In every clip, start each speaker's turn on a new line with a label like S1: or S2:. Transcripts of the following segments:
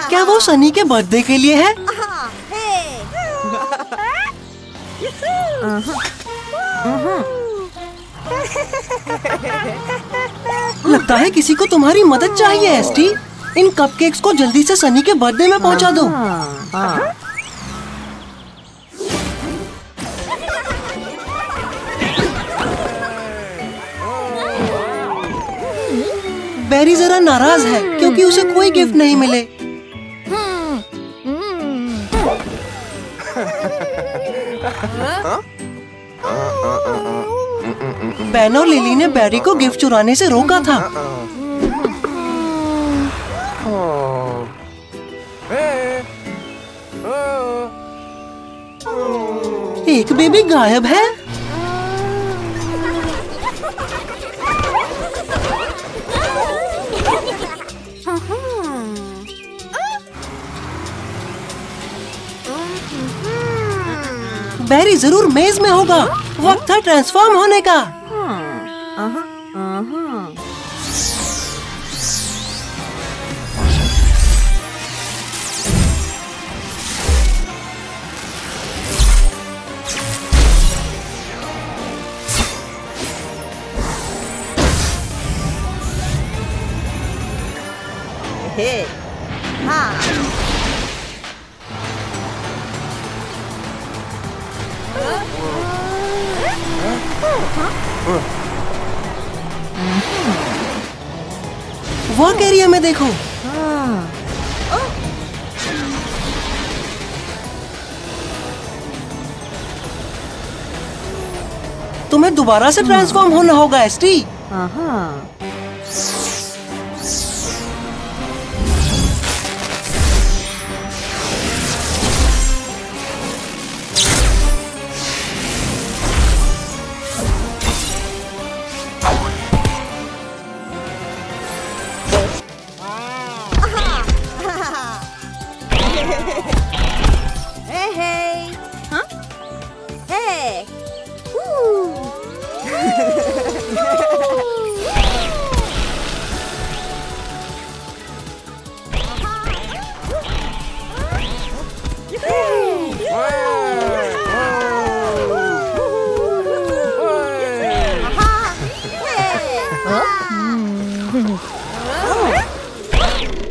S1: क्या वो सनी के बर्थडे के लिए है? लगता है किसी को तुम्हारी मदद चाहिए एसटी। इन कपकेक्स को जल्दी से सनी के बर्थडे में पहुंचा दो। बैरी जरा नाराज है क्योंकि उसे कोई गिफ्ट नहीं मिले। बेन और लिली ने बैरी को गिफ्ट चुराने से रोका था। एक बेबी गायब है। बैरी जरूर मेज में होगा। वक्त है ट्रांसफॉर्म होने का। वर्क एरिया में देखो। तुम्हें दोबारा से ट्रांसफॉर्म होना होगा एसटी।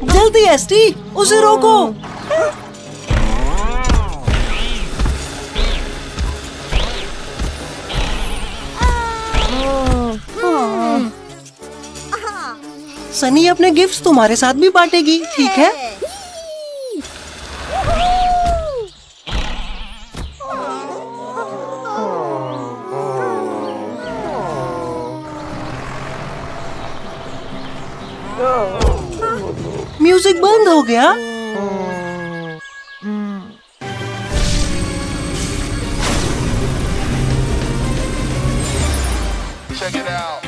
S1: जल्दी एसटी, उसे रोको। सनी अपने गिफ्ट्स तुम्हारे साथ भी बांटेगी, ठीक है? म्यूजिक बंद हो गया।
S2: Check it out.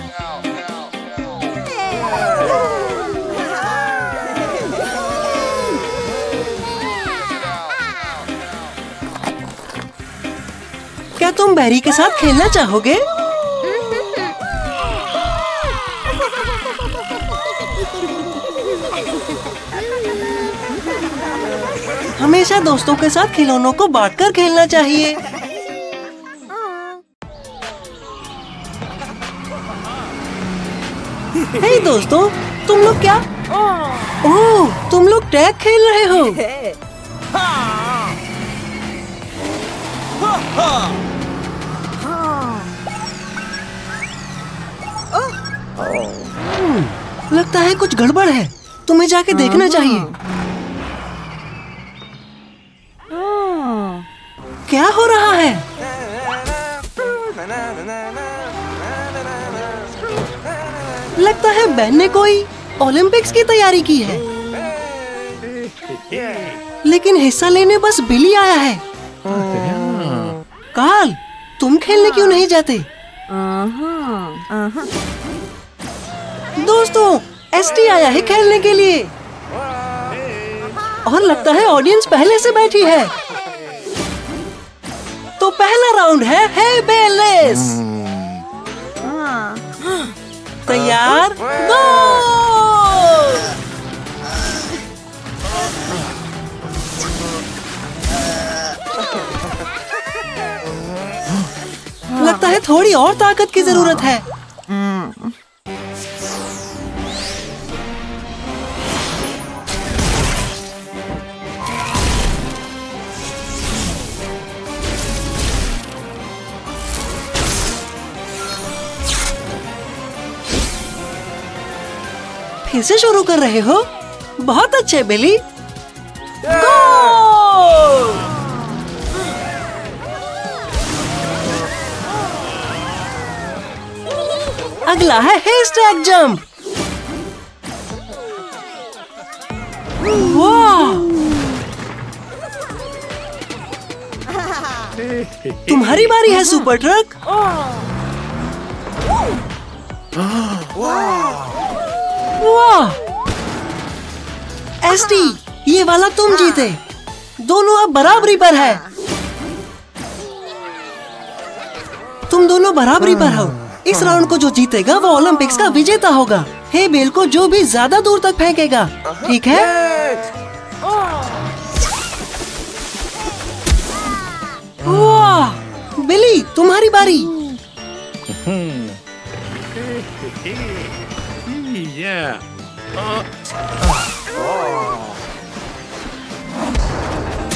S1: क्या तुम बैरी के साथ खेलना चाहोगे? हमेशा दोस्तों के साथ खिलौनों को बांटकर खेलना चाहिए। हे दोस्तों, तुम लोग क्या? ओह, तुम लोग टैग खेल रहे हो। लगता है कुछ गड़बड़ है। तुम्हें जाके देखना चाहिए। क्या हो रहा है? लगता है बेन ने कोई ओलंपिक्स की तैयारी की है, लेकिन हिस्सा लेने बस बिली आया है। कार्ल, तुम खेलने क्यों नहीं जाते? दोस्तों, एसटी आया है खेलने के लिए। और लगता है ऑडियंस पहले से बैठी है। तो पहला राउंड है हे बेल रेस। तैयार, गो! लगता है थोड़ी और ताकत की जरूरत है। फिर से शुरू कर रहे हो? बहुत अच्छे बिली। गो! अगला है हेस्टैग जंप। वाह! तुम्हारी बारी है सुपर ट्रक। वाह! एसटी, ये वाला तुम जीते। दोनों अब बराबरी पर है। तुम दोनों बराबरी पर हो। इस राउंड को जो जीतेगा वो ओलंपिक्स का विजेता होगा। हे बेल को जो भी ज्यादा दूर तक फेंकेगा, ठीक है? वाह! बिली, तुम्हारी बारी।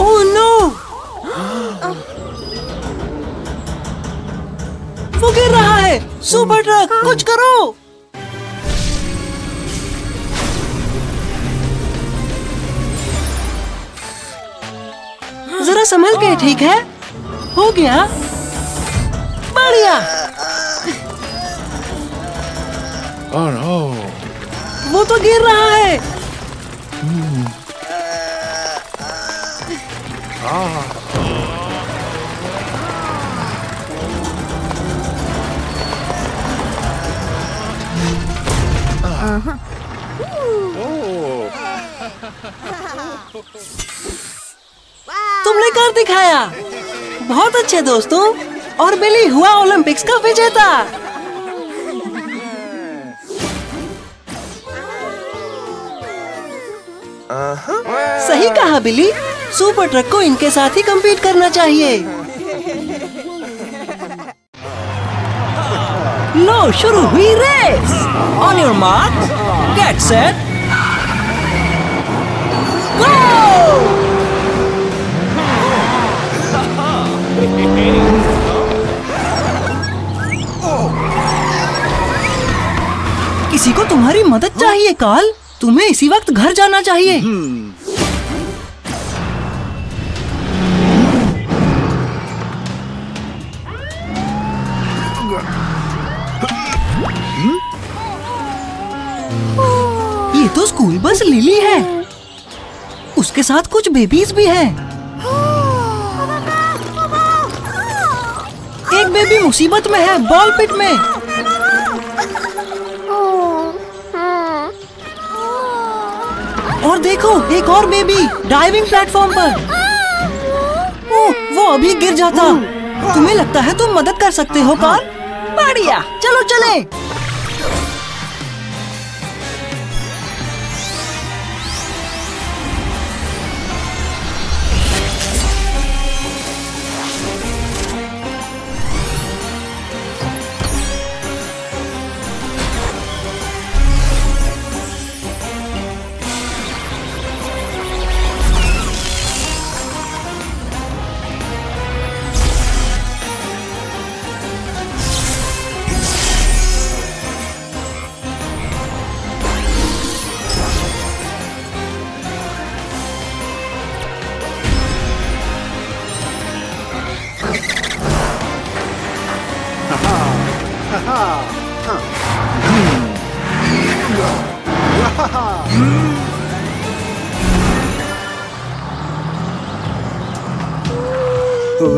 S1: Oh no! वो गिर रहा है। सुपर ट्रक, कुछ करो। जरा संभल के, ठीक है? हो गया। बढ़िया।
S2: Oh no!
S1: वो तो गिर रहा है। तुमने कर दिखाया। बहुत अच्छे दोस्तों। और बिली हुआ ओलंपिक्स का विजेता। सही कहा बिली। सुपर ट्रक को इनके साथ ही compete करना चाहिए। लो, शुरू हुई race. On your mark, get set, go! किसी को तुम्हारी मदद चाहिए कार्ल। तुम्हें इसी वक्त घर जाना चाहिए। ये तो स्कूल बस लिली है। उसके साथ कुछ बेबीज भी हैं। एक बेबी मुसीबत में है, बॉल पिट में। और देखो, एक और बेबी डाइविंग प्लेटफॉर्म पर। ओह, वो अभी गिर जाता। तुम्हें लगता है तुम मदद कर सकते हो कार्ल? बढ़िया, चलो चलें।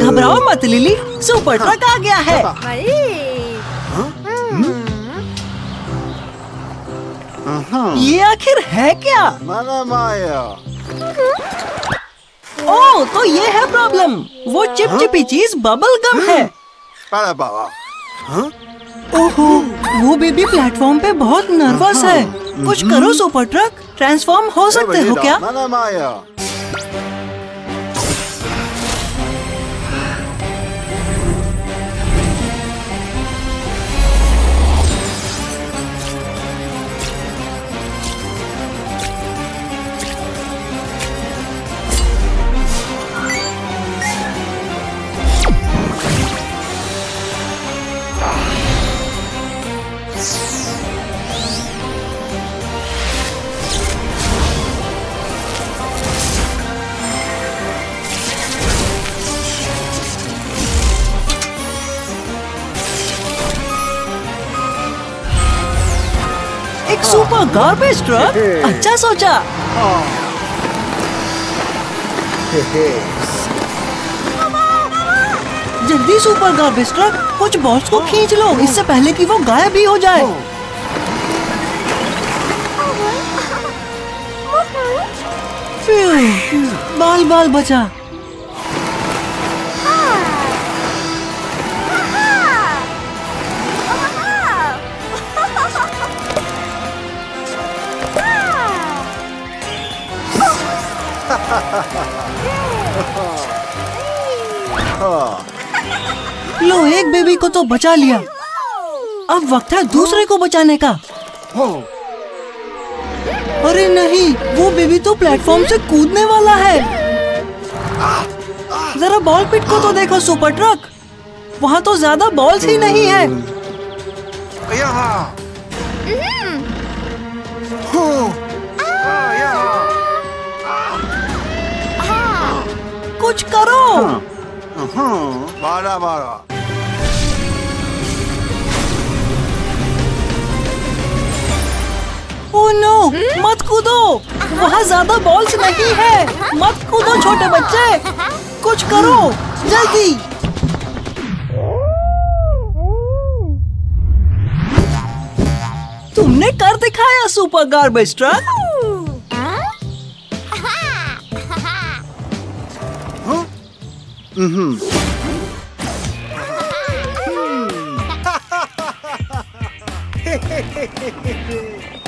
S1: घबराओ मत लिली, सुपर ट्रक आ गया है। ये आखिर है क्या? ओह, तो ये है प्रॉब्लम। वो चिपचिपी चीज बबल गम है। ओहो, वो बेबी प्लेटफॉर्म पे बहुत नर्वस है। कुछ करो सुपर ट्रक, ट्रांसफॉर्म हो सकते हो क्या? एक सुपर गार्बेज ट्रक, अच्छा सोचा। जल्दी सुपर गार्बेज ट्रक, कुछ बॉल्स को खींच लो इससे पहले कि वो गायब ही हो जाए। बाल बाल बचा। लो, एक बेबी को तो बचा लिया। अब वक्त है दूसरे को बचाने का। अरे नहीं, वो बेबी तो प्लेटफॉर्म से कूदने वाला है। जरा बॉल पिट को तो देखो सुपर ट्रक, वहाँ तो ज्यादा बॉल्स ही नहीं है। कुछ करो। ओह नो, मत कूदो, वहाँ ज्यादा बॉल्स नहीं है। मत कूदो छोटे बच्चे, कुछ करो जल्दी। तुमने कर दिखाया सुपर गार्बेज ट्रक।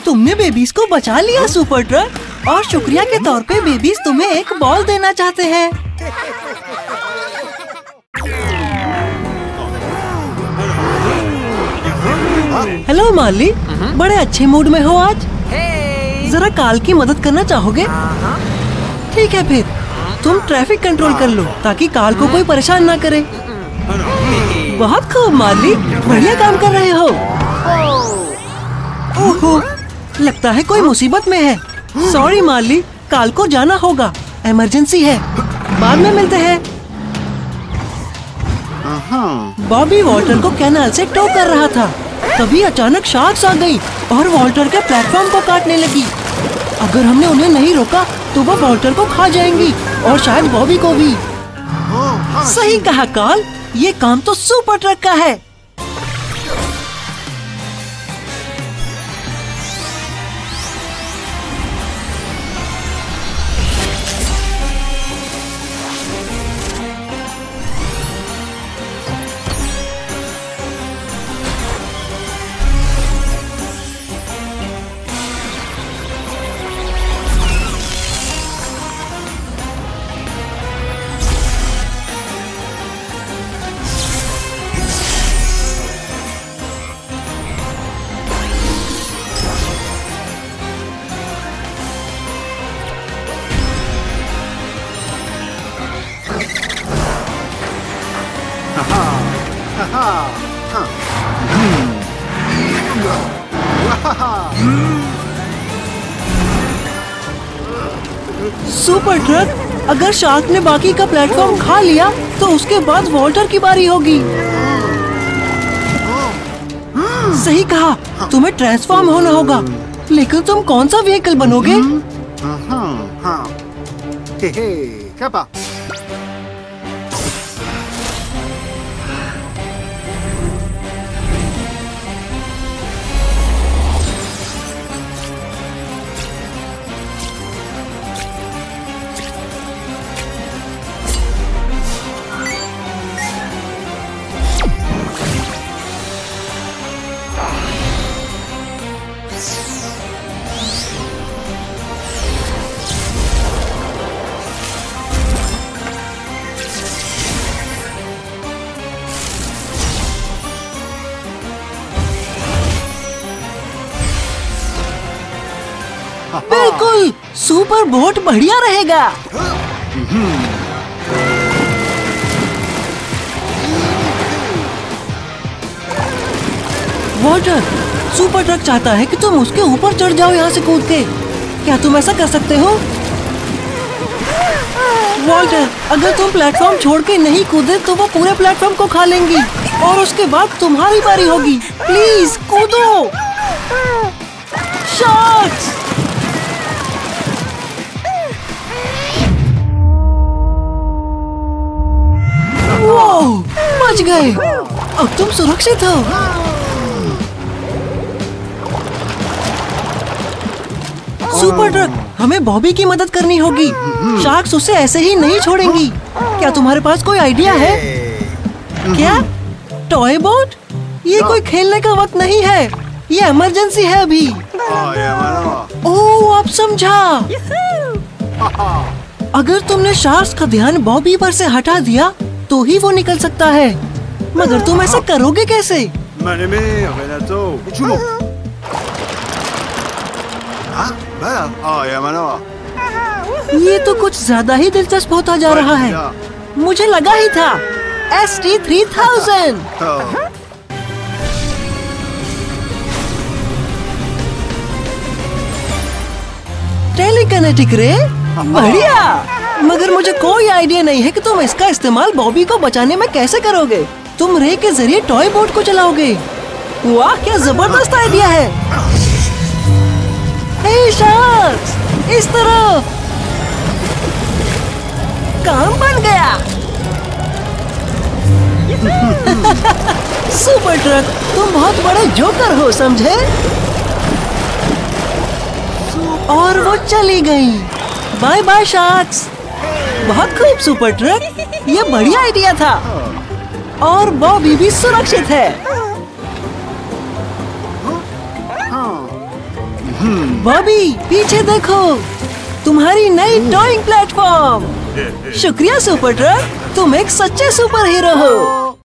S1: तुमने बेबीज को बचा लिया सुपर ट्रक, और शुक्रिया के तौर पे बेबीज तुम्हें एक बॉल देना चाहते हैं। हेलो मार्ली, बड़े अच्छे मूड में हो आज। जरा काल की मदद करना चाहोगे? ठीक है, फिर तुम ट्रैफिक कंट्रोल कर लो ताकि काल को कोई परेशान ना करे। बहुत खूब मार्ली, बढ़िया काम कर रहे हो। ओहो, लगता है कोई मुसीबत में है। सॉरी मार्ली, काल को जाना होगा, इमरजेंसी है। बाद में मिलते हैं। बॉबी वॉल्टर को कैनाल से टो कर रहा था, तभी अचानक शार्क्स आ गई और वॉल्टर के प्लेटफॉर्म को काटने लगी। अगर हमने उन्हें नहीं रोका तो वो वॉल्टर को खा जाएंगी और शायद बॉबी को भी। सही कहा काल, ये काम तो सुपर ट्रक का है। सुपर ट्रक, अगर शार्क ने बाकी का प्लेटफॉर्म खा लिया तो उसके बाद वॉल्टर की बारी होगी। सही कहा, तुम्हें ट्रांसफॉर्म होना होगा, लेकिन तुम कौन सा व्हीकल बनोगे? बिल्कुल, सुपर बोट बढ़िया रहेगा। वॉल्टर, सुपर ट्रक चाहता है कि तुम उसके ऊपर चढ़ जाओ यहाँ से कूद के। क्या तुम ऐसा कर सकते हो? वॉल्टर, अगर तुम प्लेटफॉर्म छोड़ के नहीं कूदे तो वो पूरे प्लेटफॉर्म को खा लेंगी और उसके बाद तुम्हारी बारी होगी। प्लीज कूदो। शॉट्स! वो बच गए। अब तुम सुरक्षित हो। सुपर ट्रक, हमें बॉबी की मदद करनी होगी। शार्क्स उसे ऐसे ही नहीं छोड़ेंगी। क्या तुम्हारे पास कोई आइडिया है? क्या? Toy boat? ये कोई खेलने का वक्त नहीं है, ये इमरजेंसी है अभी। ओह, अब समझा। अगर तुमने शार्क्स का ध्यान बॉबी पर से हटा दिया तो ही वो निकल सकता है। मगर तुम ऐसा करोगे कैसे? ये तो कुछ ज्यादा ही दिलचस्प होता जा रहा है। मुझे लगा ही था। ST-3000। टेलीकिनेटिक रे, बढ़िया। मगर मुझे कोई आइडिया नहीं है कि तुम इसका इस्तेमाल बॉबी को बचाने में कैसे करोगे। तुम रे के जरिए टॉय बोट को चलाओगे। वाह, क्या जबरदस्त आइडिया है। हे शार्क्स, इस तरफ। काम बन गया। सुपर ट्रक, तुम बहुत बड़े जोकर हो, समझे? और वो चली गई। Bye bye sharks. बहुत खूब सुपर ट्रक, ये बढ़िया आइडिया था। और बॉबी भी सुरक्षित है। बॉबी, पीछे देखो, तुम्हारी नई टॉइंग प्लेटफॉर्म। शुक्रिया सुपर ट्रक, तुम एक सच्चे सुपर हीरो हो।